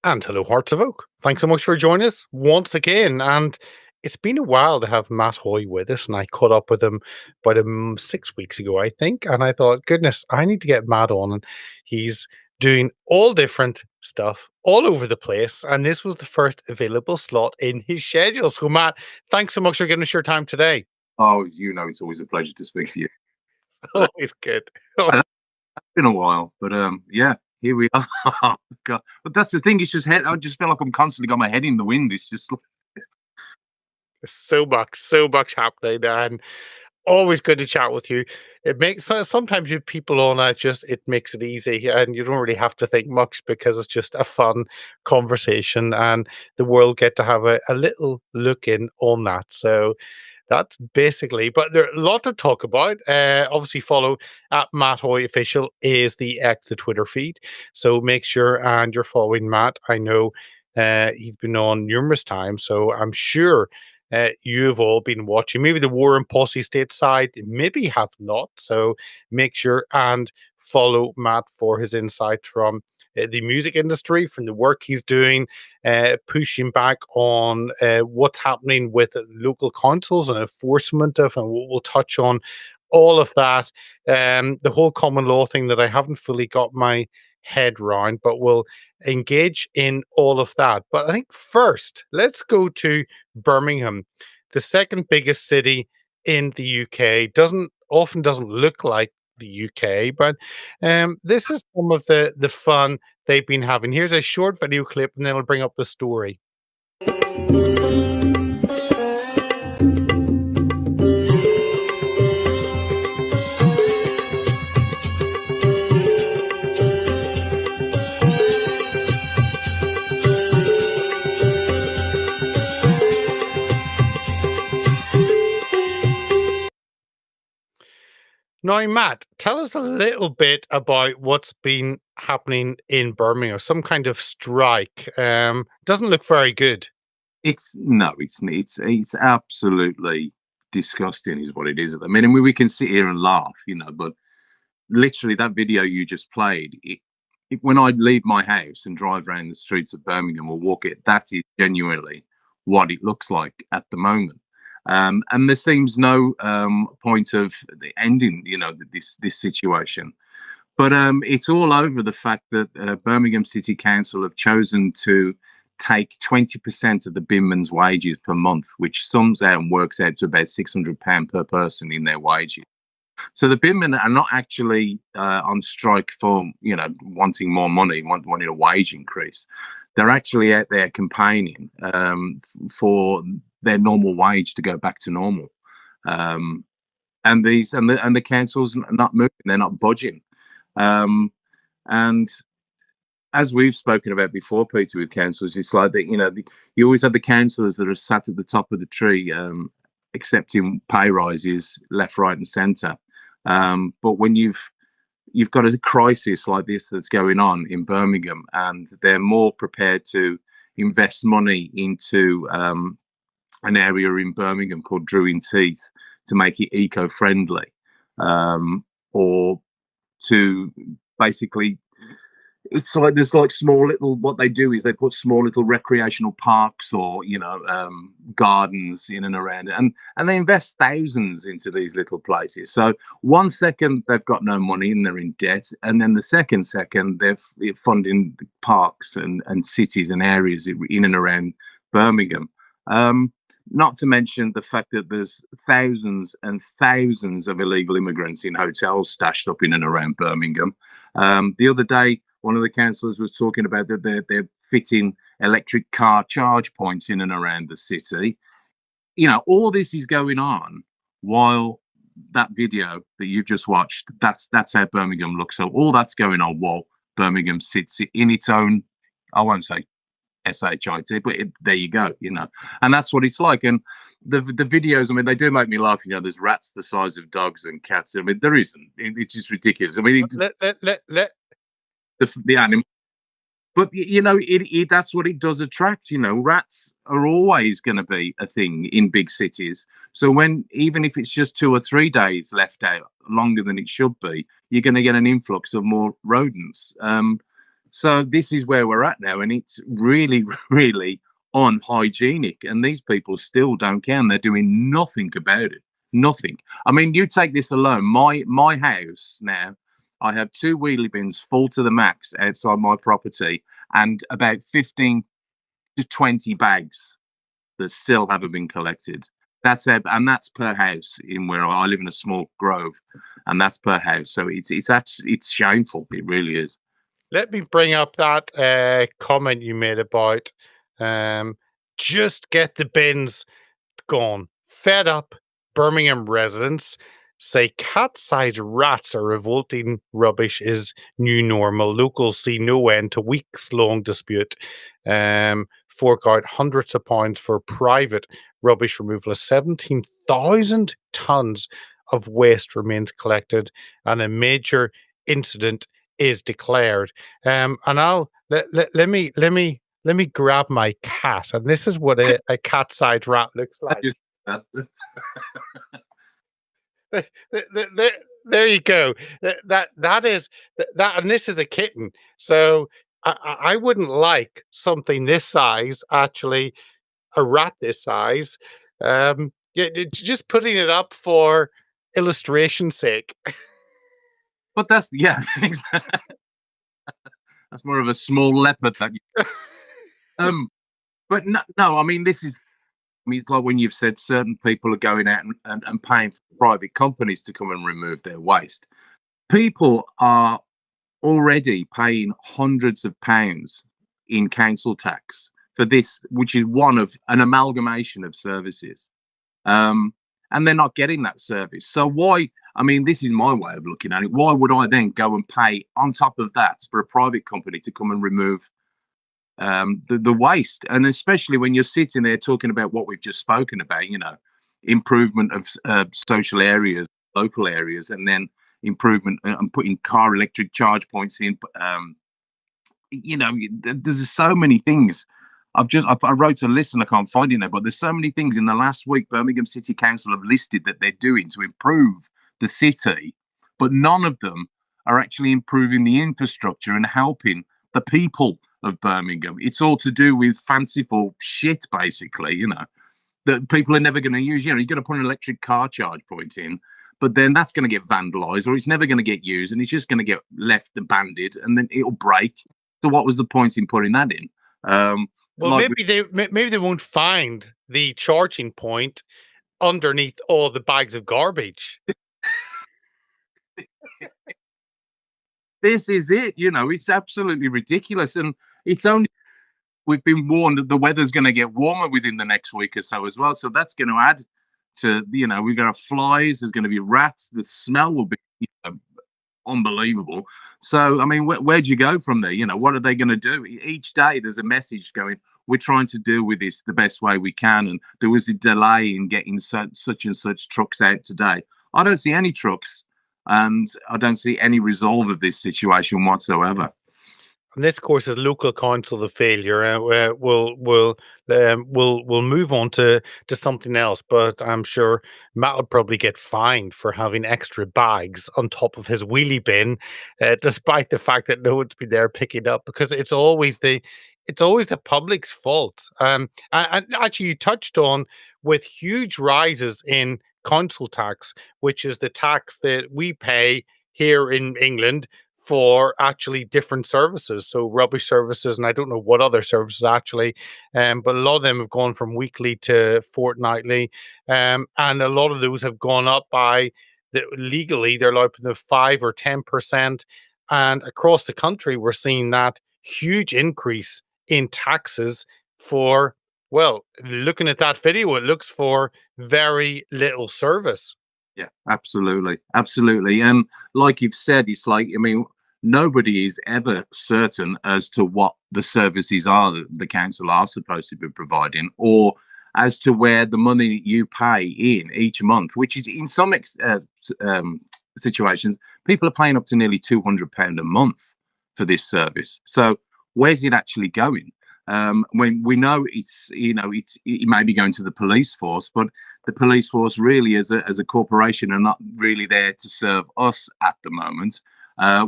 And hello, Hearts of Oak. Thanks so much for joining us once again. And it's been a while to have Matt Hoy with us, and I caught up with him about 6 weeks ago, I think. And I thought, goodness, I need to get Matt on. And he's doing all different stuff all over the place. And this was the first available slot in his schedule. So, Matt, thanks so much for giving us your time today. Oh, it's always a pleasure to speak to you. But, Always good. it's been a while, but yeah, here we are. God. But that's the thing. It's just head. I just feel like I'm constantly got my head in the wind. It's just So much happening. And always good to chat with you. It makes sometimes you people on it makes it easy, and you don't really have to think much because it's just a fun conversation, and the world get to have a little look in on that. So that's basically, but there a lot to talk about. Obviously, follow at Matt Hoy Official is the Twitter feed. So make sure and you're following Matt. I know he's been on numerous times, so I'm sure you've all been watching. Maybe the War and Posse stateside, maybe have not. So make sure and follow Matt for his insights from the music industry, from the work he's doing, pushing back on what's happening with local councils and enforcement of, and we'll touch on all of that. The whole common law thing that I haven't fully got my head round, but we'll engage in all of that. But I think first, let's go to Birmingham, the second biggest city in the UK. Doesn't look like the UK, but this is some of the fun they've been having. Here's a short video clip, and then I'll bring up the story. Now, Matt, tell us a little bit about what's been happening in Birmingham. Some kind of strike. Doesn't look very good. it's no, it's absolutely disgusting, is what it is at the minute. I mean, we can sit here and laugh, but literally that video you just played. When I leave my house and drive around the streets of Birmingham or walk it, that is genuinely what it looks like at the moment. And there seems no point of the ending, this situation. But it's all over the fact that Birmingham City Council have chosen to take 20% of the binman's wages per month, which sums out and works out to about £600 per person in their wages. So the binmen are not actually on strike for wanting more money, wanting a wage increase. They're actually out there campaigning for their normal wage to go back to normal. And the councils are not moving; they're not budging. And as we've spoken about before, Peter, with councils, it's like that. You always have the councillors that are sat at the top of the tree, accepting pay rises left, right, and centre. But when you've got a crisis like this that's going on in Birmingham, and they're more prepared to invest money into an area in Birmingham called Druin Teeth to make it eco-friendly, or to basically, it's like there's like small little, what they do is they put small little recreational parks or gardens in and around it, and they invest thousands into these little places. So one second they've got no money and they're in debt, and then the second they're funding parks and cities and areas in and around Birmingham. Not to mention the fact that there's thousands and thousands of illegal immigrants in hotels stashed up in and around Birmingham. The other day, one of the councillors was talking about that they're fitting electric car charge points in and around the city. All this is going on while that video that you've just watched, that's how Birmingham looks. So all that's going on while Birmingham sits in its own, I won't say shit, but there you go, and that's what it's like. And the videos, I mean, they do make me laugh. There's rats the size of dogs and cats. I mean, there isn't. It's just ridiculous. I mean, the animal, but that's what it does attract. Rats are always going to be a thing in big cities. So even if it's just 2 or 3 days left out longer than it should be, you're going to get an influx of more rodents. So this is where we're at now, and it's really, really unhygienic. And these people still don't care, and they're doing nothing about it. Nothing. I mean, you take this alone. My house now, I have two wheelie bins full to the max outside my property, and about 15 to 20 bags that still haven't been collected. That's it, and that's per house in where I live in a small grove, and that's per house. So it's actually it's shameful. It really is. Let me bring up that comment you made about um, just get the bins gone. Fed up, Birmingham residents say cat-sized rats are revolting rubbish is new normal. Locals see no end to weeks-long dispute. Fork out hundreds of pounds for private rubbish removal. 17,000 tons of waste remains collected, and a major incident is declared. And I'll let me grab my cat, and this is what a cat-sized rat looks I like. just that. There, there you go. That is that, and this is a kitten. So I wouldn't like something this size. Actually, a rat this size. Yeah, just putting it up for illustration's sake. But that's yeah, that's more of a small leopard that you, um but no, no, I mean this is I mean it's like when you've said certain people are going out and paying for private companies to come and remove their waste. People are already paying hundreds of pounds in council tax for this, which is one of an amalgamation of services. Um, and they're not getting that service. So why? I mean, this is my way of looking at it. Why would I then go and pay on top of that for a private company to come and remove the waste? And especially when you're sitting there talking about what we've just spoken about, improvement of social areas, local areas, and then improvement and putting car electric charge points in. There's so many things. I wrote a list and I can't find it now, but there's so many things in the last week Birmingham City Council have listed that they're doing to improve the city, but none of them are actually improving the infrastructure and helping the people of Birmingham. It's all to do with fanciful shit, basically, that people are never going to use. You're going to put an electric car charge point in, but then that's going to get vandalized or it's never going to get used and it's just going to get left abandoned and then it'll break. So what was the point in putting that in? Well, Like maybe they won't find the charging point underneath all the bags of garbage. this is it, it's absolutely ridiculous. And it's only we've been warned that the weather's going to get warmer within the next week or so as well. So that's going to add to, we're going to have flies, there's going to be rats, the smell will be unbelievable. So, I mean, where do you go from there? What are they going to do? Each day there's a message going, we're trying to deal with this the best way we can. And there was a delay in getting such and such trucks out today. I don't see any trucks and I don't see any resolve of this situation whatsoever. And this, of course, is local council the failure. We'll move on to something else, but I'm sure Matt will probably get fined for having extra bags on top of his wheelie bin, despite the fact that no one's been there picking up because it's always the public's fault. And actually, you touched on with huge rises in council tax, which is the tax that we pay here in England for actually different services. So rubbish services, and I don't know what other services actually, but a lot of them have gone from weekly to fortnightly, and a lot of those have gone up by legally they're allowed to 5 or 10%, and across the country we're seeing that huge increase in taxes for well, looking at that video, it looks for very little service. Yeah, absolutely. Absolutely. And like you've said, it's like, I mean, nobody is ever certain as to what the services are that the council are supposed to be providing or as to where the money you pay in each month, which is in some situations, people are paying up to nearly £200 a month for this service. So where's it actually going? When we know it may be going to the police force, but the police force really as a corporation are not really there to serve us at the moment.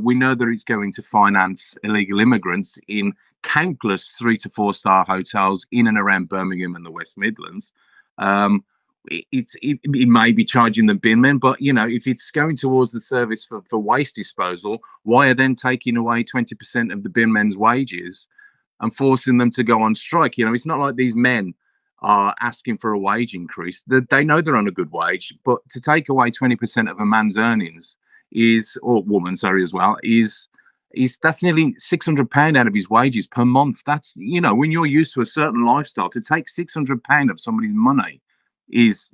We know that it's going to finance illegal immigrants in countless 3 to 4 star hotels in and around Birmingham and the West Midlands. It may be charging the bin men, but if it's going towards the service for waste disposal, why are then taking away 20% of the bin men's wages and forcing them to go on strike? It's not like these men are asking for a wage increase. They know they're on a good wage, but to take away 20% of a man's earnings or woman, sorry, as well, is that's nearly £600 out of his wages per month. That's, when you're used to a certain lifestyle, to take £600 of somebody's money is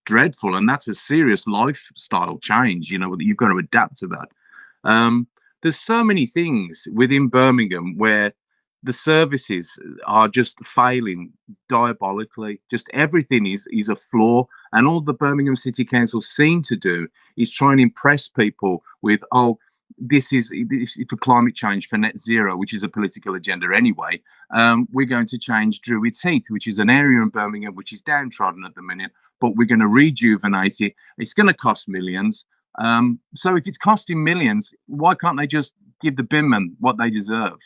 dreadful, and that's a serious lifestyle change. That you've got to adapt to that. There's so many things within Birmingham where the services are just failing diabolically. Just everything is a flaw, and all the Birmingham City Council seem to do is try and impress people with, this is for climate change, for net zero, which is a political agenda anyway. We're going to change Druids Heath, which is an area in Birmingham which is downtrodden at the minute, but we're going to rejuvenate it. It's going to cost millions. So if it's costing millions, why can't they just give the binmen what they deserve?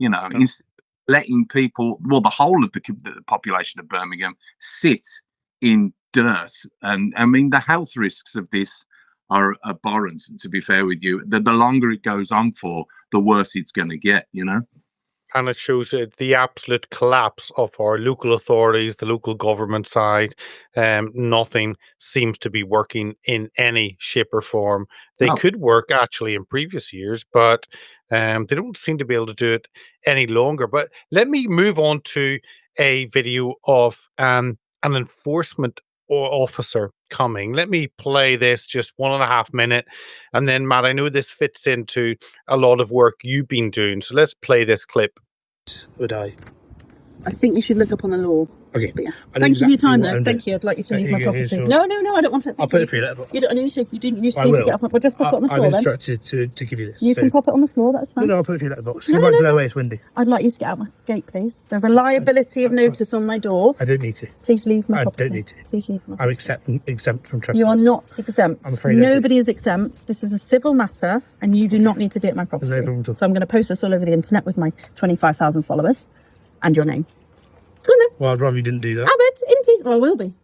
Instead of letting people, the whole of the population of Birmingham, sit in dirt. And I mean, the health risks of this are abhorrent, to be fair with you. The longer it goes on for, the worse it's going to get, And it shows the absolute collapse of our local authorities, the local government side. Nothing seems to be working in any shape or form. They could work actually in previous years, but they don't seem to be able to do it any longer. But let me move on to a video of an enforcement officer coming. Let me play this, just 1.5 minute. And then, Matt, I know this fits into a lot of work you've been doing. So let's play this clip. Would I? I think you should look up on the law. Okay. But yeah. Thank you for your time, though. Thank you. I'd like you to leave my property. No, I don't want it. I'll put it for you later. You don't need to. You just need to get off. But just pop it on the floor. I'm instructed to give you this. You can pop it on the floor. That's fine. No, I'll put it for you later. Box. It might blow away. It's windy. I'd like you to get out my gate, please. There's a liability of notice on my door. I don't need to. Please leave my property. I don't need to. Please leave my property. I'm exempt from trespass. You are not exempt. I'm afraid nobody is exempt. This is a civil matter, and you do not need to be at my property. No problem at all. So I'm going to post this all over the internet with my 25,000 followers and your name. Go on then. Well, I'd rather you didn't do that. Albert, in case. Well, I will be.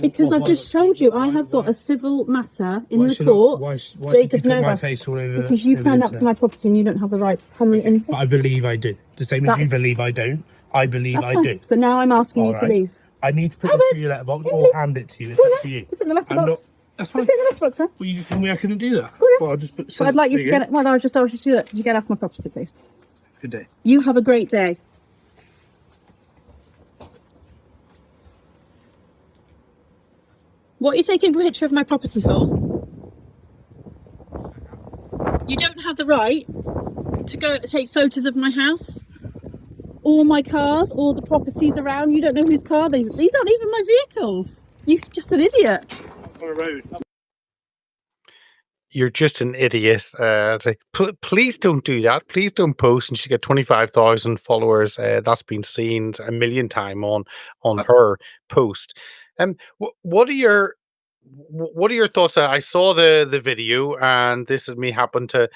Because I've just told you I have got why? a civil matter in the court. Why Jacob's should you put my Nova. face all over? Because you've turned up to my property and you don't have the right to come in. But I believe I do. The same as you believe I don't. I believe That's I fine. do. So now I'm asking you to leave. I need to put Albert, it through your letterbox or hand it to you. It's up to you. It's in the letterbox. That's fine. It's in the letterbox, sir. Well, you just told me I couldn't do that. Go on then. Well, I'll just put. So I'd like you to get it. Well, I just asked you to do that. Could you get off my property, please? Good day. You have a great day. What are you taking a picture of my property for? You don't have the right to go take photos of my house or my cars or the properties around. You don't know whose car these aren't even my vehicles. You're just an idiot. On a road. You're just an idiot. Please don't do that. Please don't post. And she got 25,000 followers. That's been seen 1 million times on her post. What are your thoughts? I saw the video, and this is me happen to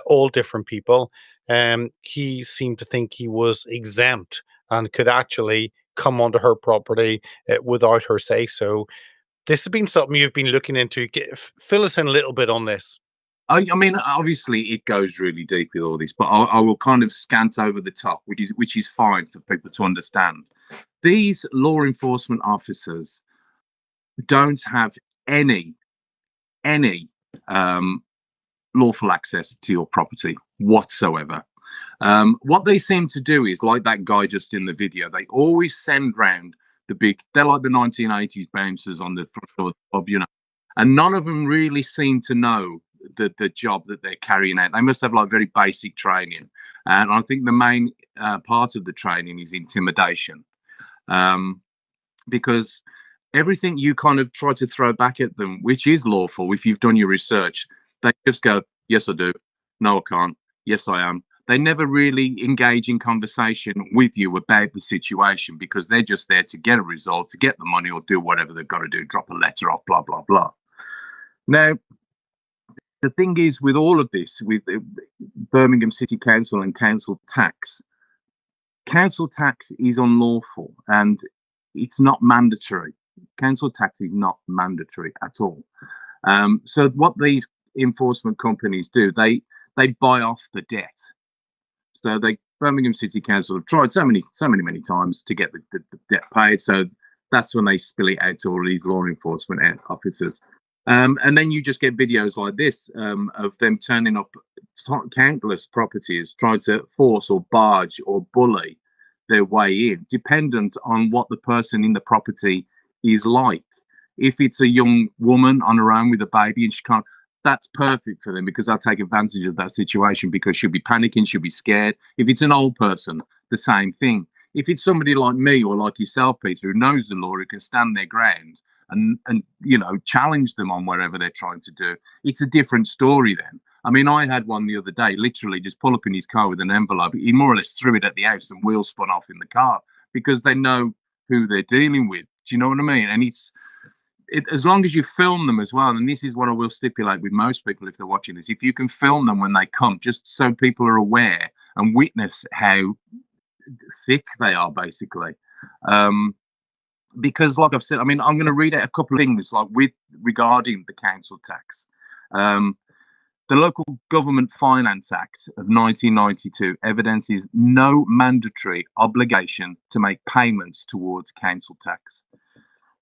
all different people. He seemed to think he was exempt and could actually come onto her property without her say so. This has been something you've been looking into. Fill us in a little bit on this. I mean, obviously, it goes really deep with all this, but I will kind of scant over the top, which is fine for people to understand. These law enforcement officers don't have any lawful access to your property whatsoever. What they seem to do is, like that guy just in the video, they always send round they're like the 1980s bouncers on the front door of the pub, and none of them really seem to know the job that they're carrying out. They must have like very basic training, and I think the main part of the training is intimidation, because everything you kind of try to throw back at them, which is lawful if you've done your research, they just go, yes I do, no I can't, yes I am. They never really engage in conversation with you about the situation, because they're just there to get a result, to get the money, or do whatever they've got to do, drop a letter off, blah blah blah. Now, the thing is with all of this, with Birmingham City Council and council tax is unlawful and it's not mandatory. Council tax is not mandatory at all. So what these enforcement companies do, they buy off the debt. So Birmingham City Council have tried so many times to get the debt paid. So that's when they spill it out to all these law enforcement officers. And then you just get videos like this of them turning up countless properties, trying to force or barge or bully their way in, dependent on what the person in the property is like. If it's a young woman on her own with a baby and she can't, that's perfect for them because they'll take advantage of that situation because she'll be panicking, she'll be scared. If it's an old person, the same thing. If it's somebody like me or like yourself, Peter, who knows the law, who can stand their ground and challenge them on whatever they're trying to do, it's a different story then. I mean, I had one the other day, literally just pull up in his car with an envelope. He more or less threw it at the house and wheels spun off in the car because they know who they're dealing with. Do you know what I mean? And as long as you film them as well, and this is what I will stipulate with most people if they're watching this, if you can film them when they come, just so people are aware and witness how thick they are, basically. Because, like I've said, I mean, I'm going to read out a couple of things regarding the council tax. The Local Government Finance Act of 1992 evidences no mandatory obligation to make payments towards council tax.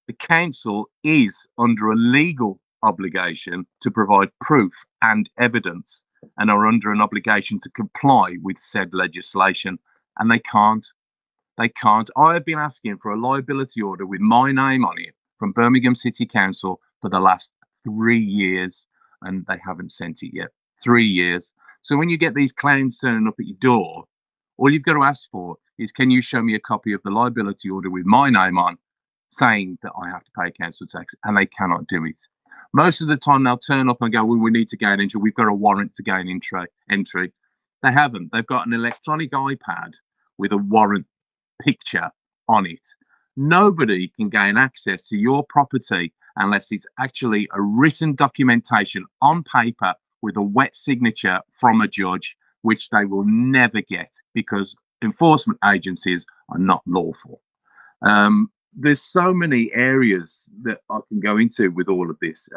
The council is under a legal obligation to provide proof and evidence and are under an obligation to comply with said legislation, and they can't. They can't. I have been asking for a liability order with my name on it from Birmingham City Council for the last 3 years, and they haven't sent it yet. 3 years. So when you get these clowns turning up at your door, all you've got to ask for is, can you show me a copy of the liability order with my name on, saying that I have to pay council tax, and they cannot do it. Most of the time they'll turn up and go, well, we need to gain entry. We've got a warrant to gain entry. They haven't. They've got an electronic iPad with a warrant picture on it. Nobody can gain access to your property unless it's actually a written documentation on paper with a wet signature from a judge, which they will never get because enforcement agencies are not lawful. There's so many areas that I can go into with all of this.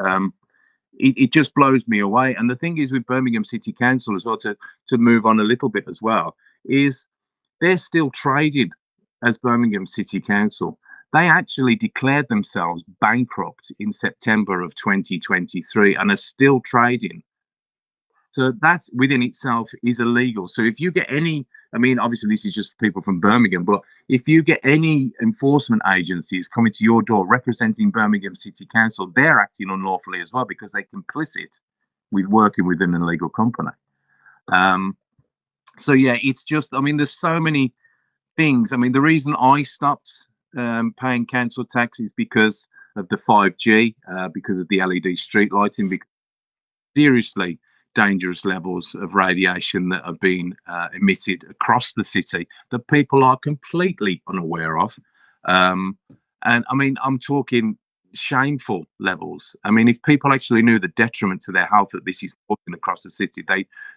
It just blows me away. And the thing is with Birmingham City Council as well, to move on a little bit as well, is they're still trading as Birmingham City Council. They actually declared themselves bankrupt in September of 2023 and are still trading. So that within itself is illegal. So if you get any, I mean, obviously this is just for people from Birmingham, but if you get any enforcement agencies coming to your door representing Birmingham City Council, they're acting unlawfully as well because they're complicit with working with an illegal company. So yeah, it's just, I mean, there's so many things. I mean, the reason I stopped paying council tax is because of the 5G, because of the LED street lighting, because seriously dangerous levels of radiation that are being emitted across the city that people are completely unaware of. And I mean, I'm talking shameful levels. I mean, if people actually knew the detriment to their health that this is causing across the city,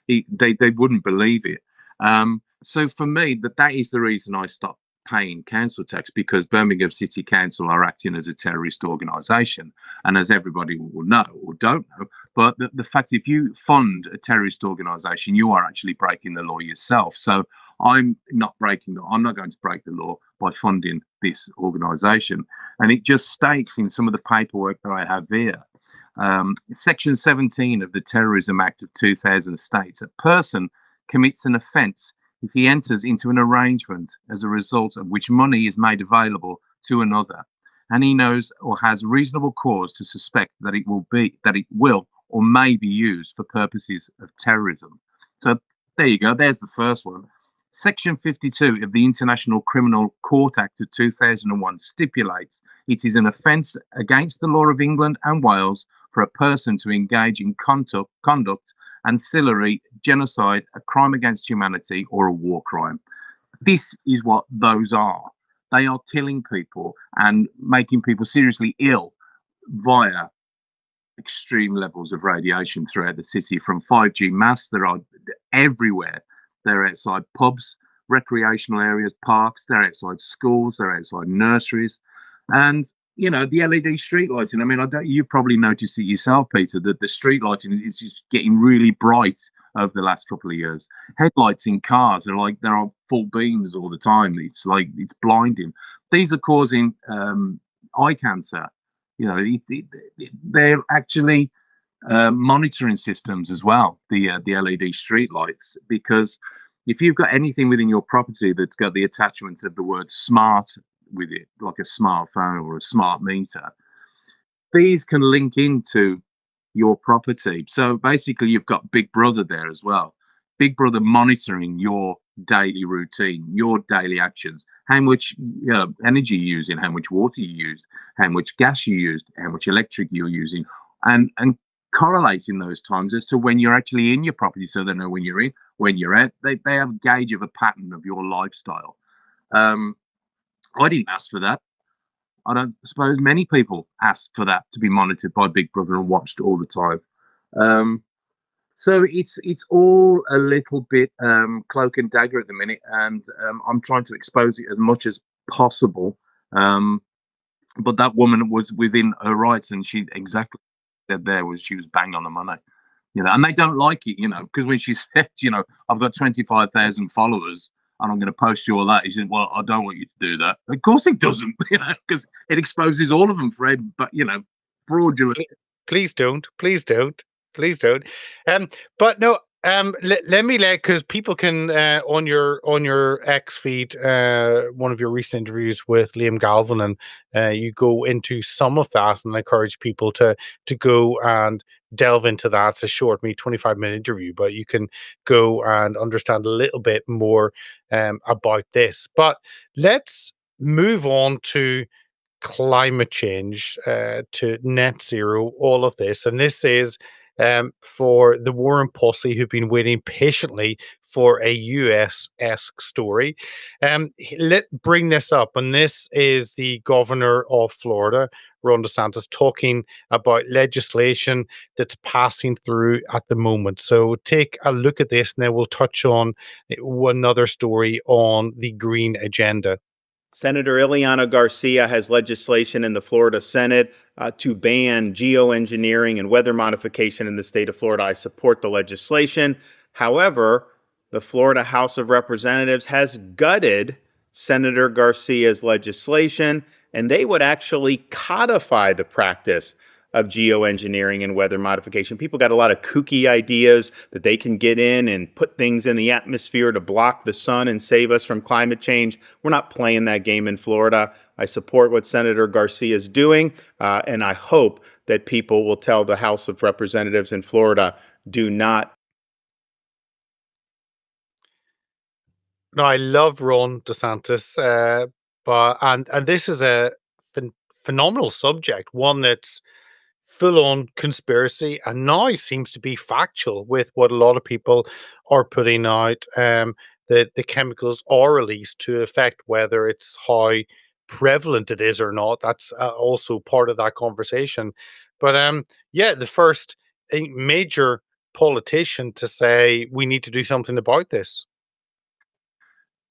they wouldn't believe it. So for me, that is the reason I stopped paying council tax, because Birmingham City Council are acting as a terrorist organisation. And as everybody will know or don't know, but the fact, if you fund a terrorist organisation, you are actually breaking the law yourself. So I'm not going to break the law by funding this organisation. And it just states in some of the paperwork that I have here, Section 17 of the Terrorism Act of 2000 states, a person commits an offence if he enters into an arrangement as a result of which money is made available to another, and he knows or has reasonable cause to suspect that it will or may be used for purposes of terrorism. So there you go. There's the first one. Section 52 of the International Criminal Court Act of 2001 stipulates it is an offence against the law of England and Wales for a person to engage in conduct ancillary genocide, a crime against humanity, or a war crime. This is what those are. They are killing people and making people seriously ill via extreme levels of radiation throughout the city from 5G masts that are everywhere. They're outside pubs, recreational areas, parks, they're outside schools, they're outside nurseries. And, you know, the LED street lighting, I mean, I don't, you probably noticed it yourself, Peter, that the street lighting is just getting really bright over the last couple of years. Headlights in cars are like, they're on full beams all the time. It's like, it's blinding. These are causing eye cancer. You know, they're actually monitoring systems as well, the LED street lights, because if you've got anything within your property that's got the attachment of the word smart with it, like a smartphone or a smart meter, these can link into your property. So basically, you've got Big Brother there as well. Big Brother monitoring your daily routine, your daily actions, how much energy you're using, how much water you used, how much gas you used, how much electric you're using, and correlating those times as to when you're actually in your property, so they know when you're in, when you're out. They have a gauge of a pattern of your lifestyle. I didn't ask for that. I don't suppose many people ask for that, to be monitored by Big Brother and watched all the time. So it's all a little bit cloak and dagger at the minute, and I'm trying to expose it as much as possible. But that woman was within her rights, and she exactly said there was she was bang on the money, you know. And they don't like it, you know, because when she said, you know, I've got 25,000 followers and I'm going to post you all that, he said, well, I don't want you to do that. Of course it doesn't, you know, because it exposes all of them, Fred. But you know, fraudulent. Please don't. Please don't. Please don't. But no. Let me because people can on your X feed one of your recent interviews with Liam Galvin, and you go into some of that, and I encourage people to go and delve into that. It's a short, 25-minute interview, but you can go and understand a little bit more about this. But let's move on to climate change, to net zero, all of this. And this is for the Warren posse who've been waiting patiently for a US-esque story. Let bring this up. And this is the governor of Florida, Ron DeSantis, talking about legislation that's passing through at the moment. So take a look at this, and then we'll touch on another story on the green agenda. Senator Ileana Garcia has legislation in the Florida Senate to ban geoengineering and weather modification in the state of Florida. I support the legislation. However, the Florida House of Representatives has gutted Senator Garcia's legislation, and they would actually codify the practice of geoengineering and weather modification. People got a lot of kooky ideas that they can get in and put things in the atmosphere to block the sun and save us from climate change. We're not playing that game in Florida. I support what Senator Garcia is doing, and I hope that people will tell the House of Representatives in Florida, do not. No, I love Ron DeSantis, and this is a phenomenal subject, one that's full on conspiracy, and now seems to be factual with what a lot of people are putting out. That the chemicals are released to affect whether it's how prevalent it is or not. That's also part of that conversation. But yeah, the first major politician to say we need to do something about this.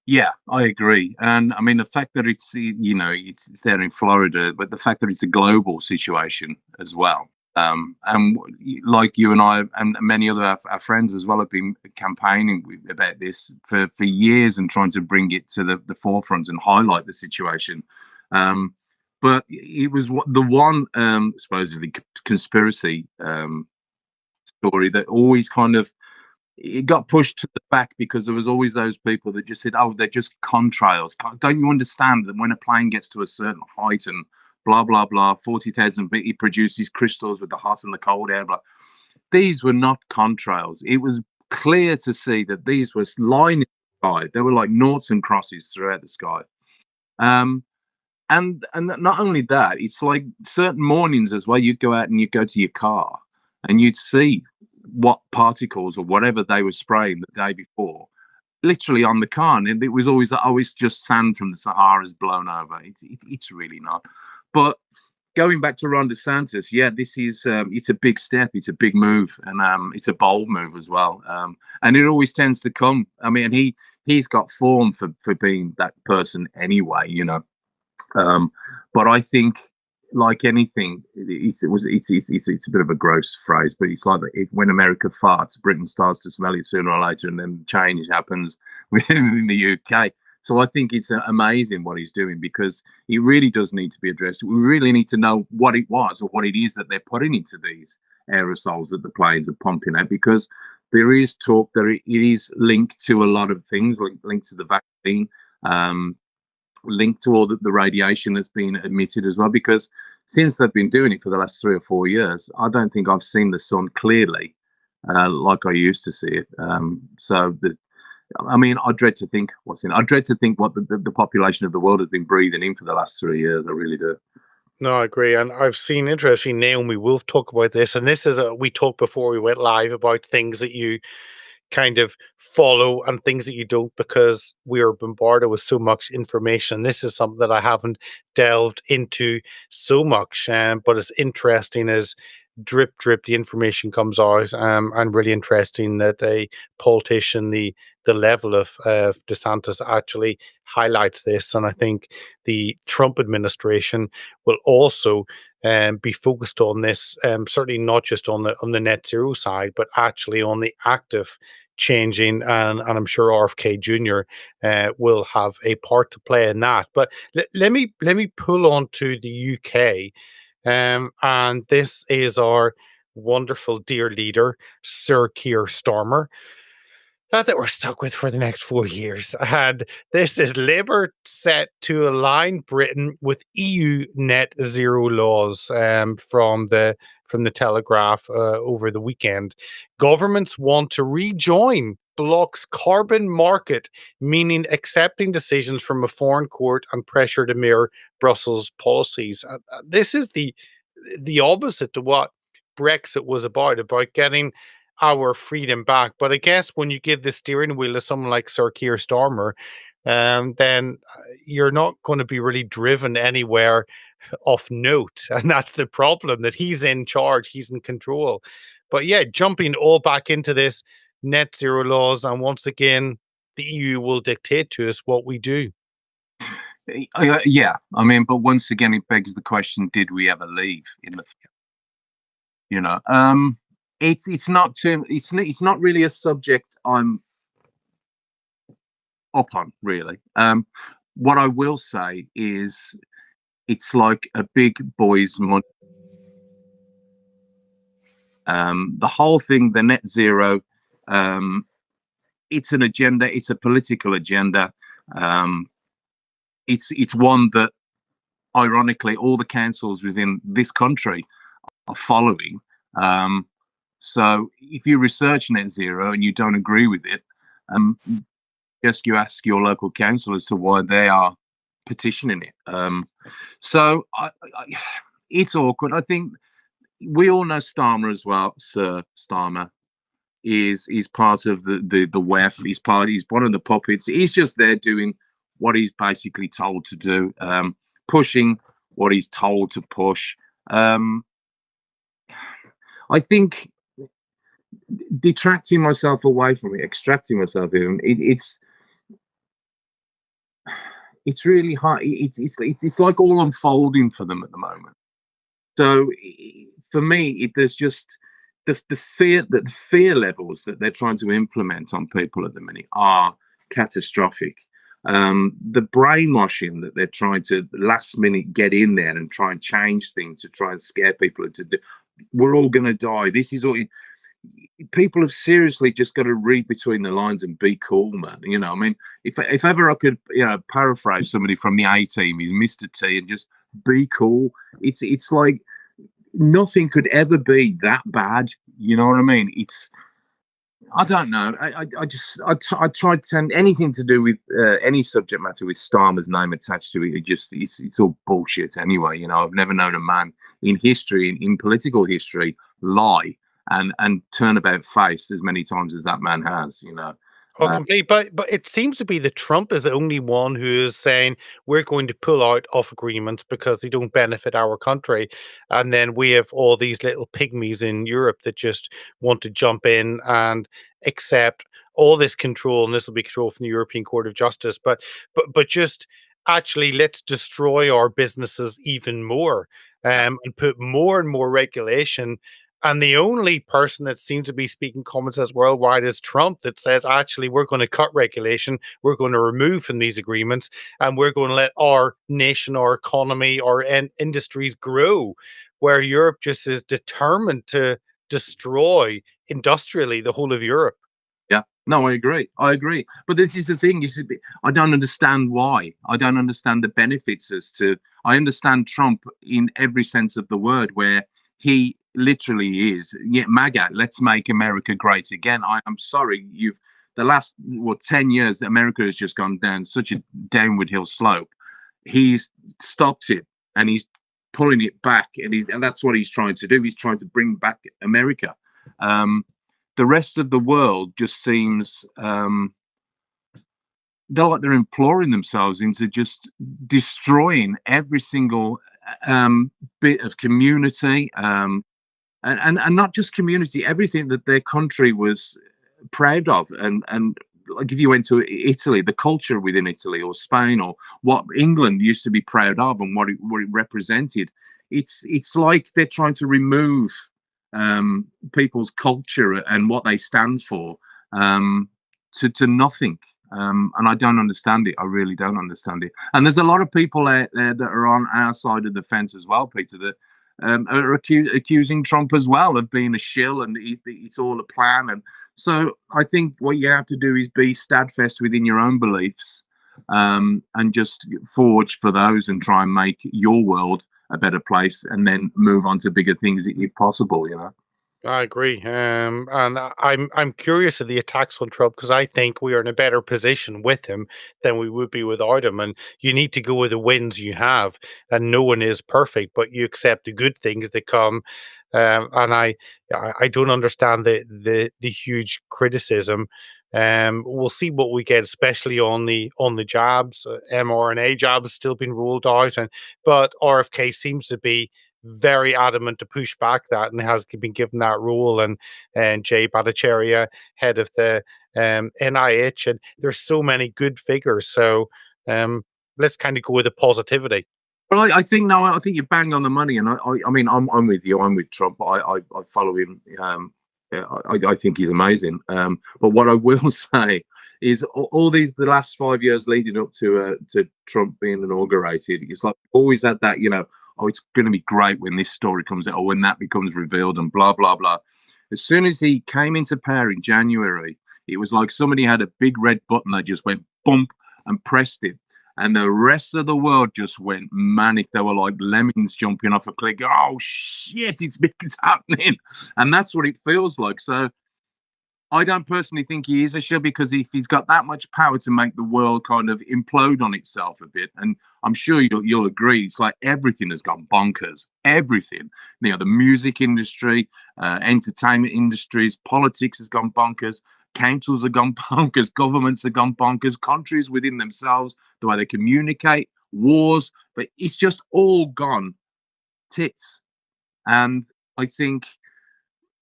Yeah, I agree. And I mean, the fact that it's, you know, it's there in Florida, but the fact that it's a global situation as well. And like you and I and many other our friends as well have been campaigning about this for years and trying to bring it to the forefront and highlight the situation. But it was the one supposedly conspiracy story that always kind of, it got pushed to the back because there was always those people that just said, oh, they're just contrails. Don't you understand that when a plane gets to a certain height and blah, blah, blah, 40,000 feet, it produces crystals with the hot and the cold air. Blah. These were not contrails. It was clear to see that these were lining the sky. They were like noughts and crosses throughout the sky. And not only that, it's like certain mornings as well, you'd go out and you'd go to your car and you'd see what particles or whatever they were spraying the day before, literally on the car. And it was always just sand from the Sahara's blown over. It's really not. But going back to Ron DeSantis, yeah, this is it's a big step, it's a big move, and it's a bold move as well. And it always tends to come. I mean, he's got form for being that person anyway, you know. But I think, like anything, it's a bit of a gross phrase, but it's like when America farts, Britain starts to smell it sooner or later, and then change happens within the UK. So I think it's amazing what he's doing, because it really does need to be addressed. We really need to know what it was or what it is that they're putting into these aerosols that the planes are pumping out, because there is talk that it is linked to a lot of things, linked to the vaccine, linked to all the radiation that's been emitted as well. Because since they've been doing it for the last 3 or 4 years, I don't think I've seen the sun clearly like I used to see it. I mean, I dread to think what the population of the world has been breathing in for the last 3 years. I really do. No, I agree. And I've seen, interesting, Naomi Wolf talk about this. And this is we talked before we went live about things that you kind of follow and things that you don't, because we are bombarded with so much information. This is something that I haven't delved into so much, but it's interesting as drip the information comes out, and really interesting that a politician, the level of DeSantis actually highlights this. And I think the Trump administration will also be focused on this, certainly not just on the net zero side, but actually on the active changing, and I'm sure RFK Jr. Will have a part to play in that. But let me pull on to the UK, and this is our wonderful dear leader, Sir Keir Starmer, that we're stuck with for the next 4 years. And this is Labour set to align Britain with EU net zero laws, from the Telegraph over the weekend. Governments want to rejoin bloc's carbon market, meaning accepting decisions from a foreign court and pressure to mirror Brussels policies. This is the opposite to what Brexit was about getting our freedom back. But I guess when you give the steering wheel to someone like Sir Keir Starmer, then you're not going to be really driven anywhere of note. And that's the problem, that he's in charge, he's in control. But yeah, jumping all back into this net zero laws, and once again, the EU will dictate to us what we do. Yeah, I mean, but once again, it begs the question: did we ever leave? You know, it's not really a subject I'm up on, really. What I will say is, it's like a big boy's money. The whole thing, the net zero, it's an agenda. It's a political agenda. It's one that, ironically, all the councils within this country are following. So if you research net zero and you don't agree with it, just you ask your local council as to why they are petitioning it. So it's awkward. I think we all know Starmer as well. Sir Starmer is part of the WEF. He's one of the puppets. He's just there doing what he's basically told to do, pushing what he's told to push. I think detracting myself away from it, extracting myself from it, it's really hard. It's like all unfolding for them at the moment. So for me, there's just the fear levels that they're trying to implement on people at the minute are catastrophic. The brainwashing that they're trying to last minute get in there and try and change things to try and scare people into, we're all going to die. This is all. People have seriously just got to read between the lines and be cool, man. You know, I mean, if ever I could, paraphrase somebody from the A-Team, he's Mr. T, and just be cool. It's like nothing could ever be that bad. You know what I mean? I don't know. I tried to anything to do with any subject matter with Starmer's name attached to it. It's all bullshit anyway. You know, I've never known a man in history, in political history, lie and turn about face as many times as that man has. You know, Oh, completely. But it seems to be that Trump is the only one who is saying we're going to pull out of agreements because they don't benefit our country, and then we have all these little pygmies in Europe that just want to jump in and accept all this control, and this will be control from the European Court of Justice. But just actually, let's destroy our businesses even more, and put more and more regulation, and the only person that seems to be speaking common sense worldwide is Trump, that says, actually, we're going to cut regulation, we're going to remove from these agreements, and we're going to let our nation, our economy, our industries grow. Where Europe just is determined to destroy industrially the whole of Europe. Yeah. No, I agree. I agree. But this is the thing. I don't understand why. I don't understand the benefits as to. I understand Trump in every sense of the word, where he literally is. Yeah, MAGA. Let's make America great again. I'm sorry. The last 10 years, America has just gone down such a downward hill slope. He's stopped it, and he's pulling it back, and that's what he's trying to do. He's trying to bring back America. The rest of the world just seems they're imploring themselves into just destroying every single bit of community, and not just community, everything that their country was proud of. And like if you went to Italy, the culture within Italy or Spain, or what England used to be proud of and what it represented, it's like they're trying to remove people's culture and what they stand for, to nothing. And I don't understand it. I really don't understand it. And there's a lot of people out there that are on our side of the fence as well, Peter, that are accusing Trump as well of being a shill, and it's all a plan. And so I think what you have to do is be steadfast within your own beliefs, and just forge for those and try and make your world a better place, and then move on to bigger things if possible. I agree, and I'm curious of the attacks on Trump, because I think we are in a better position with him than we would be without him. And you need to go with the wins you have, and no one is perfect, but you accept the good things that come. And I don't understand the huge criticism. We'll see what we get, especially on the jabs. mRNA jabs still being rolled out, but RFK seems to be very adamant to push back that, and has been given that role, and Jay Bhattacharya, head of the NIH, and there's so many good figures. So let's kind of go with the positivity. Well, I think no, I think you're bang on the money, and I mean, I'm with you. I'm with Trump. I follow him. I think he's amazing. But what I will say is, all the last 5 years leading up to Trump being inaugurated, it's like always had that, oh, it's going to be great when this story comes out, or when that becomes revealed, and blah blah blah. As soon as he came into power in January, it was like somebody had a big red button that just went bump and pressed it. And the rest of the world just went manic. They were like lemmings jumping off a cliff. Oh shit, it's happening. And that's what it feels like. So I don't personally think he is a shill, because if he's got that much power to make the world kind of implode on itself a bit, and I'm sure you'll agree, it's like everything has gone bonkers. Everything, the music industry, entertainment industries, politics has gone bonkers. Councils have gone bonkers. Governments have gone bonkers. Countries within themselves, the way they communicate, wars, but it's just all gone tits. And I think,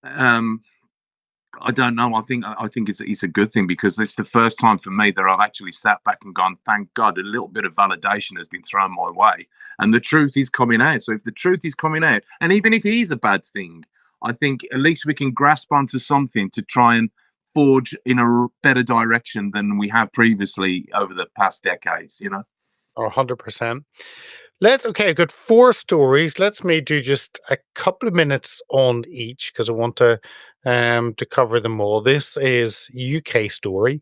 I don't know. I think it's a good thing, because it's the first time for me that I've actually sat back and gone, thank God, a little bit of validation has been thrown my way, and the truth is coming out. So if the truth is coming out, and even if it is a bad thing, I think at least we can grasp onto something to try and forge in a better direction than we have previously over the past decades. 100%. Okay, I've got 4 stories. Let's maybe do just a couple of minutes on each, because I want to cover them all. This is UK story,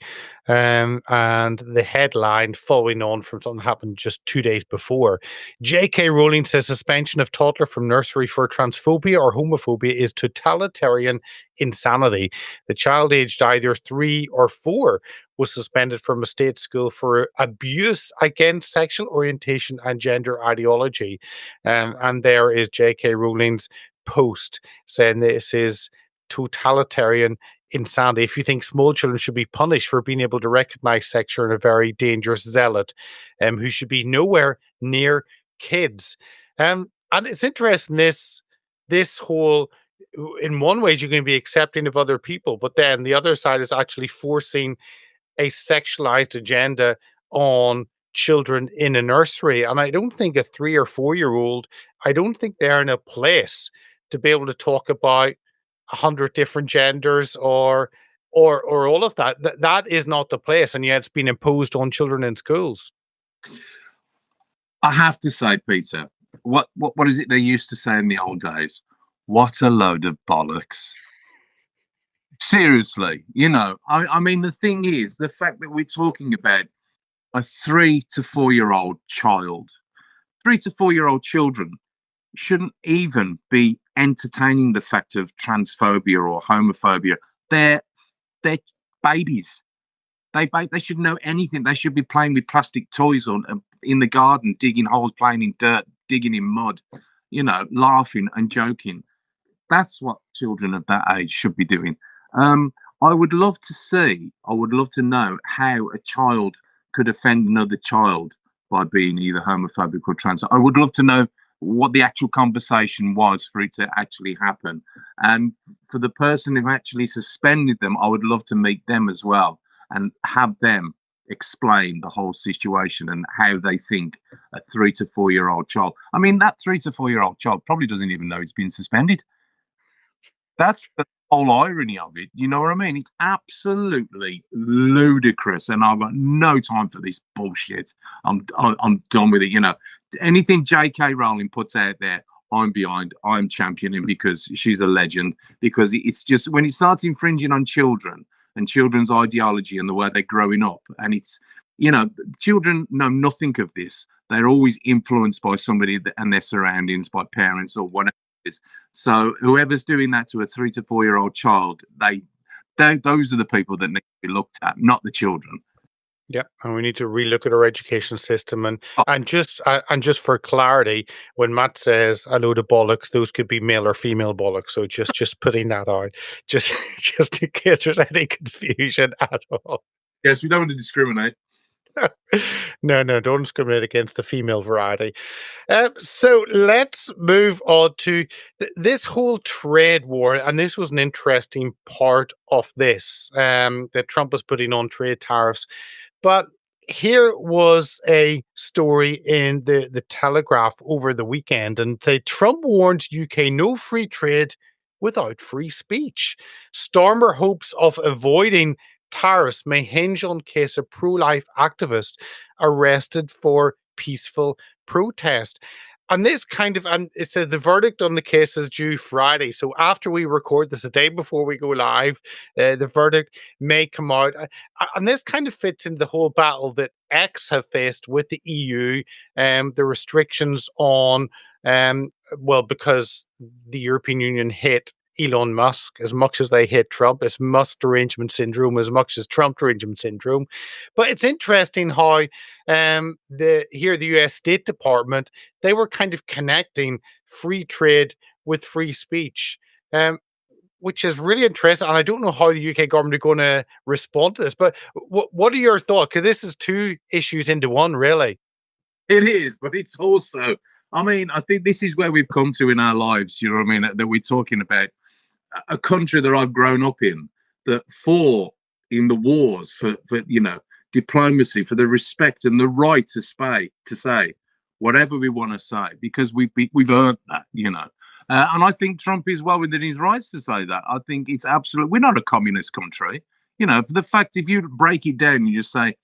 and the headline, following on from something happened just 2 days before. J.K. Rowling says suspension of toddler from nursery for transphobia or homophobia is totalitarian insanity. The child, aged either 3 or 4, was suspended from a state school for abuse against sexual orientation and gender ideology. And there is J.K. Rowling's post saying this is totalitarian insanity. If you think small children should be punished for being able to recognize sex, you're a very dangerous zealot, who should be nowhere near kids. And it's interesting, this whole, in one way you're going to be accepting of other people, but then the other side is actually forcing a sexualized agenda on children in a nursery. And I don't think a 3 or 4 year old, I don't think they're in a place to be able to talk about 100 different genders or all of that. That is not the place, and yet it's been imposed on children in schools. I have to say, Peter, what is it they used to say in the old days? What a load of bollocks. Seriously, I mean, the thing is, the fact that we're talking about a 3 to 4 year old child, 3 to 4 year old children shouldn't even be entertaining the fact of transphobia or homophobia. They're babies. They should know anything. They should be playing with plastic toys on in the garden, digging holes, playing in dirt, digging in mud, laughing and joking. That's what children of that age should be doing. I would love to know how a child could offend another child by being either homophobic or trans. I would love to know what the actual conversation was for it to actually happen. And for the person who actually suspended them, I would love to meet them as well and have them explain the whole situation and how they think a 3 to 4 year old child. I mean, that 3 to 4 year old child probably doesn't even know he's been suspended. That's the whole irony of it. You know what I mean? It's absolutely ludicrous, and I've got no time for this bullshit. I'm done with it. Anything J.K. Rowling puts out there, I'm behind. I'm championing because she's a legend. Because it's just when it starts infringing on children and children's ideology and the way they're growing up, and it's children know nothing of this. They're always influenced by somebody and their surroundings, by parents or whatever. So whoever's doing that to a 3 to 4 year old child, those are the people that need to be looked at, not the children. Yeah, and we need to relook at our education system, and just for clarity, when Matt says a load of bollocks, those could be male or female bollocks. So just putting that out, just just in case there's any confusion at all. Yes, we don't want to discriminate. No, don't discriminate against the female variety. So let's move on to this whole trade war, and this was an interesting part of this that Trump was putting on trade tariffs. But here was a story in the Telegraph over the weekend, and Trump warned UK no free trade without free speech. Starmer hopes of avoiding tariffs may hinge on case of pro-life activist arrested for peaceful protest. And it said the verdict on the case is due Friday. So after we record this, the day before we go live, the verdict may come out. And this kind of fits into the whole battle that X have faced with the EU, the restrictions on, because the European Union hit Elon Musk as much as they hit Trump. It's Musk derangement syndrome as much as Trump derangement syndrome. But it's interesting how the US State Department, they were kind of connecting free trade with free speech, which is really interesting. And I don't know how the UK government are going to respond to this. But what are your thoughts? Because this is two issues into one, really. It is, but it's also, I mean, I think this is where we've come to in our lives, you know what I mean, that we're talking about a country that I've grown up in, that fought in the wars for diplomacy, for the respect and the right to say whatever we want to say, because we've earned that, and I think Trump is well within his rights to say that. I think it's absolute. We're not a communist country, for the fact, if you break it down, you just say,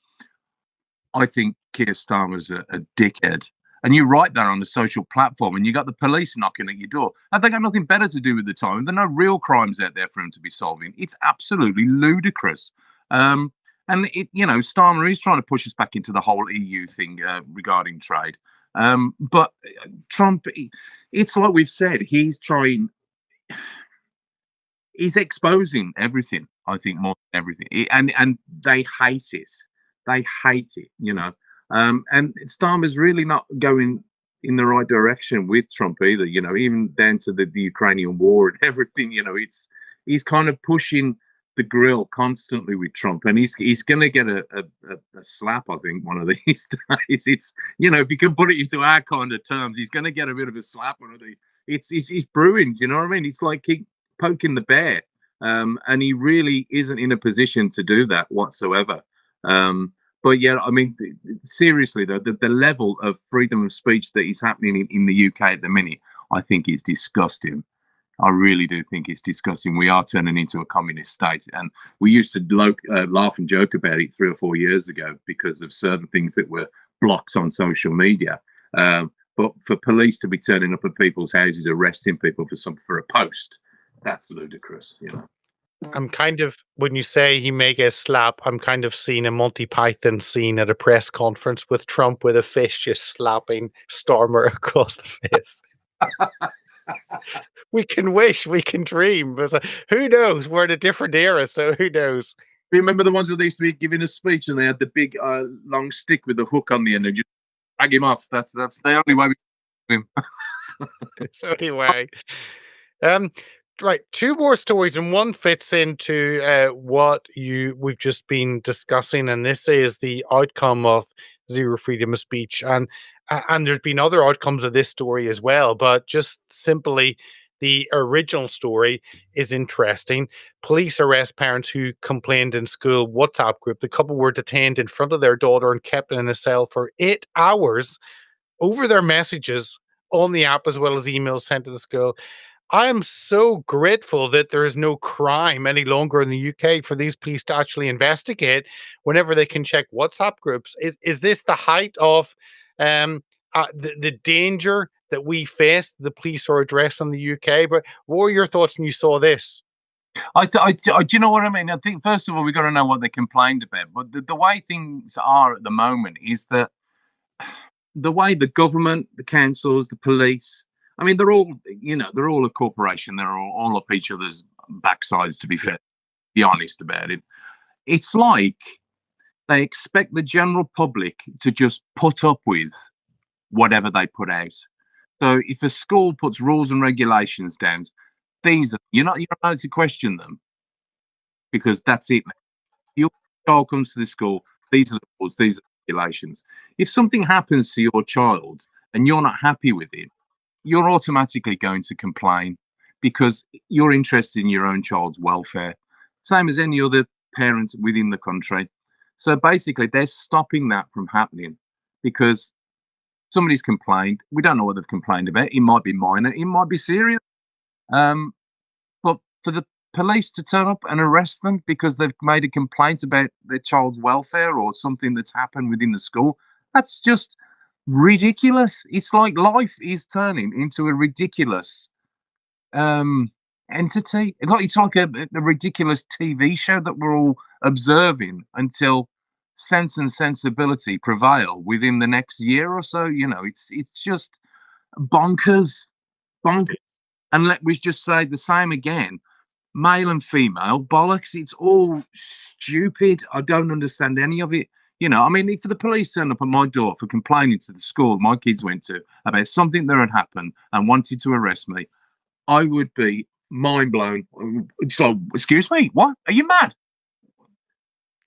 I think Keir Starmer's a dickhead. And you write that on the social platform, and you got the police knocking at your door. And they got nothing better to do with the time. There are no real crimes out there for him to be solving. It's absolutely ludicrous. And Starmer is trying to push us back into the whole EU thing regarding trade. But Trump, it's like we've said, he's exposing everything. I think more than everything, and they hate it. They hate it, and Starmer's really not going in the right direction with Trump either, even down to the Ukrainian war and everything. He's kind of pushing the grill constantly with Trump, and he's going to get a slap. I think one of these days. It's if you can put it into our kind of terms, he's going to get a bit of a slap one of the. It's brewing. Do you know what I mean? It's like poking the bear, and he really isn't in a position to do that whatsoever. But yeah, I mean, seriously though, the level of freedom of speech that is happening in the UK at the minute, I think is disgusting. I really do think it's disgusting. We are turning into a communist state, and we used to laugh and joke about it 3 or 4 years ago because of certain things that were blocked on social media. But for police to be turning up at people's houses, arresting people for a post, that's ludicrous. I'm kind of, when you say he may get slap, I'm kind of seeing a Monty Python scene at a press conference with Trump with a fish just slapping Stormer across the face. We can wish, we can dream, but who knows? We're in a different era, so who knows? Remember the ones where they used to be giving a speech and they had the big long stick with the hook on the end and just drag him off. That's the only way we do him. It's the only way. Right, 2 more stories, and one fits into what we've just been discussing, and this is the outcome of zero freedom of speech, and there's been other outcomes of this story as well, but just simply the original story is interesting. Police arrest parents who complained in school WhatsApp group. The couple were detained in front of their daughter and kept in a cell for 8 hours over their messages on the app as well as emails sent to the school. I am so grateful that there is no crime any longer in the UK for these police to actually investigate whenever they can check WhatsApp groups. Is this the height of the danger that we face, the police are addressing in the UK? But what were your thoughts when you saw this? Do you know what I mean? I think, first of all, we've got to know what they complained about. But the way things are at the moment is that the way the government, the councils, the police, I mean, they're all a corporation. They're all up each other's backsides, to be fair, be honest about it. It's like they expect the general public to just put up with whatever they put out. So if a school puts rules and regulations down, you're allowed to question them because that's it. Your child comes to the school, these are the rules, these are the regulations. If something happens to your child and you're not happy with it, you're automatically going to complain because you're interested in your own child's welfare, same as any other parent within the country. So basically, they're stopping that from happening because somebody's complained. We don't know what they've complained about. It might be minor, it might be serious. But for the police to turn up and arrest them because they've made a complaint about their child's welfare or something that's happened within the school, that's just ridiculous. It's like life is turning into a ridiculous entity. It's like a ridiculous TV show that we're all observing until sense and sensibility prevail within the next year or so. It's just bonkers. And let me just say the same again. Male and female bollocks. It's all stupid. I don't understand any of it. I mean, if the police turned up at my door for complaining to the school my kids went to about something that had happened and wanted to arrest me, I would be mind blown. So, excuse me, what? Are you mad?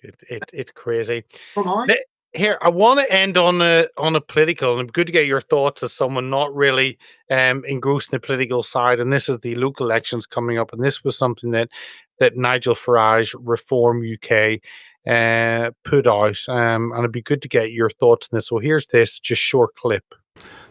It's crazy. Come on. Here, I want to end on a political, and it'd be good to get your thoughts as someone not really engrossed in the political side. And this is the local elections coming up, and this was something that Nigel Farage, Reform UK, put out, and it'd be good to get your thoughts on this. So here's this just short clip.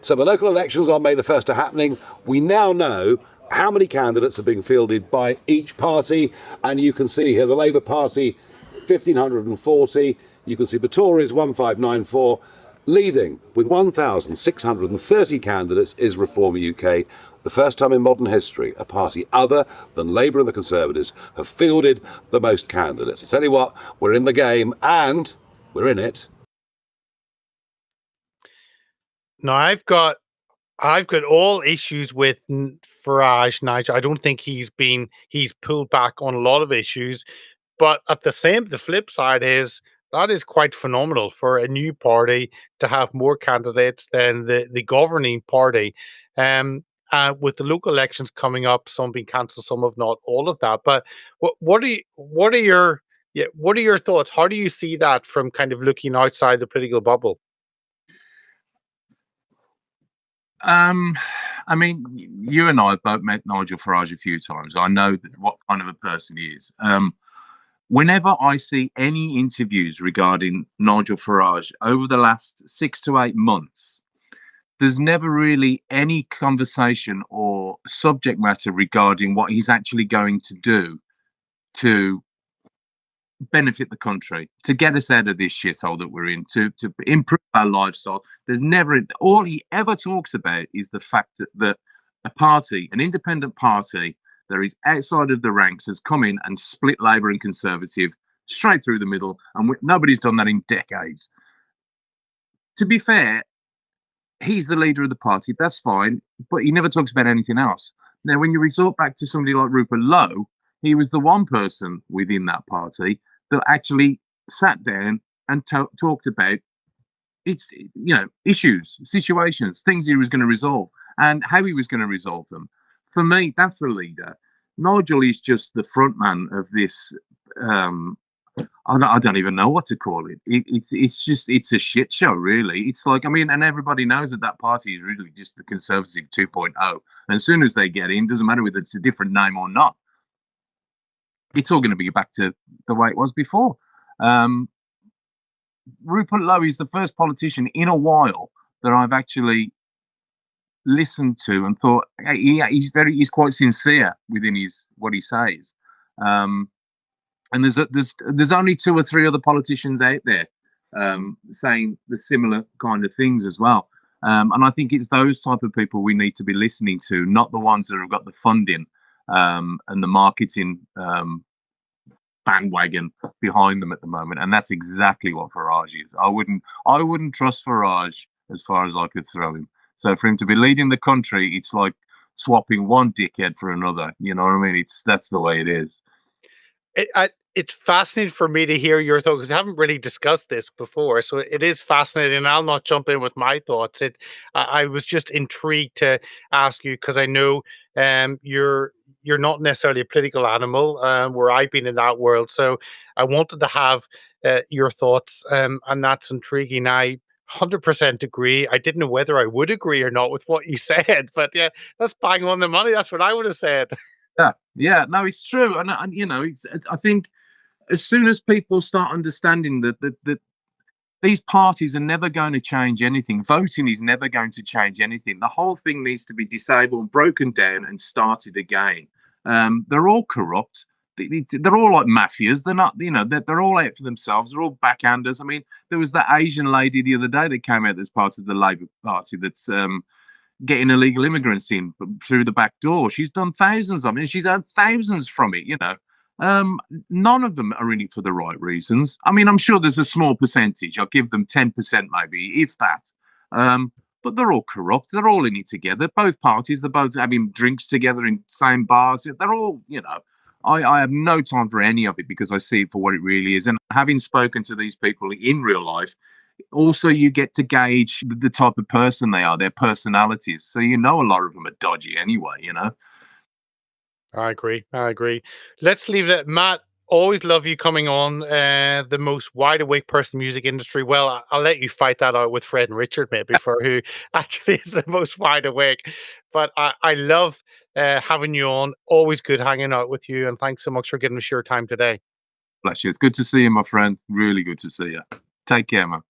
So the local elections on May the 1st are happening. We now know how many candidates are being fielded by each party, and you can see here the Labour Party 1,540. You can see the Tories 1,594. Leading with 1,630 candidates is Reform UK. The first time in modern history a party other than Labour and the Conservatives have fielded the most candidates. I tell you what, we're in the game and we're in it. Now I've got all issues with Farage, Nigel. I don't think he's pulled back on a lot of issues, but the flip side is that is quite phenomenal for a new party to have more candidates than the governing party. And with the local elections coming up, some being cancelled, some have not, all of that. But what are your thoughts? How do you see that from kind of looking outside the political bubble? I mean, you and I have both met Nigel Farage a few times. I know what kind of a person he is. Whenever I see any interviews regarding Nigel Farage over the last 6 to 8 months, there's never really any conversation or subject matter regarding what he's actually going to do to benefit the country, to get us out of this shithole that we're in, to improve our lifestyle. There's never, all he ever talks about is the fact that a party, an independent party that is outside of the ranks, has come in and split Labour and Conservative straight through the middle, and nobody's done that in decades. To be fair, he's the leader of the party, that's fine, but he never talks about anything else. Now, when you resort back to somebody like Rupert Lowe, he was the one person within that party that actually sat down and talked about issues, situations, things he was going to resolve, and how he was going to resolve them. For me, that's the leader. Nigel is just the front man of this. I don't even know what to call it. It's a shit show, really. It's like, I mean, and everybody knows that party is really just the Conservative 2.0. And as soon as they get in, doesn't matter whether it's a different name or not. It's all going to be back to the way it was before. Rupert Lowe is the first politician in a while that I've actually listened to and thought, hey, he's quite sincere within what he says. And there's only 2 or 3 other politicians out there saying the similar kind of things as well. And I think it's those type of people we need to be listening to, not the ones that have got the funding and the marketing bandwagon behind them at the moment. And that's exactly what Farage is. I wouldn't trust Farage as far as I could throw him. So for him to be leading the country, it's like swapping one dickhead for another. You know what I mean? That's the way it is. It's fascinating for me to hear your thoughts, because I haven't really discussed this before. So it is fascinating, and I'll not jump in with my thoughts. I was just intrigued to ask you, because I know you're not necessarily a political animal, where I've been in that world. So I wanted to have your thoughts, and that's intriguing. I 100% agree. I didn't know whether I would agree or not with what you said, but yeah, that's bang on the money. That's what I would have said. Yeah, no, it's true, and I think as soon as people start understanding that these parties are never going to change anything, voting is never going to change anything. The whole thing needs to be disabled, broken down, and started again. They're all corrupt. They're all like mafias. They're not, they're all out for themselves. They're all backhanders. I mean, there was that Asian lady the other day that came out as part of the Labour Party that's getting illegal immigrants in through the back door. She's done thousands of them, and she's earned thousands from it, None of them are in it for the right reasons. I mean, I'm sure there's a small percentage. I'll give them 10% maybe, if that. But they're all corrupt. They're all in it together. Both parties, they're both having drinks together in same bars. They're all, I have no time for any of it, because I see it for what it really is. And having spoken to these people in real life, also you get to gauge the type of person they are, their personalities. So a lot of them are dodgy anyway, I agree. Let's leave it. Matt, always love you coming on. The most wide awake person in the music industry. Well, I'll let you fight that out with Fred and Richard maybe for who actually is the most wide awake. But I love having you on. Always good hanging out with you. And thanks so much for giving us your time today. Bless you. It's good to see you, my friend. Really good to see you. Take care, man.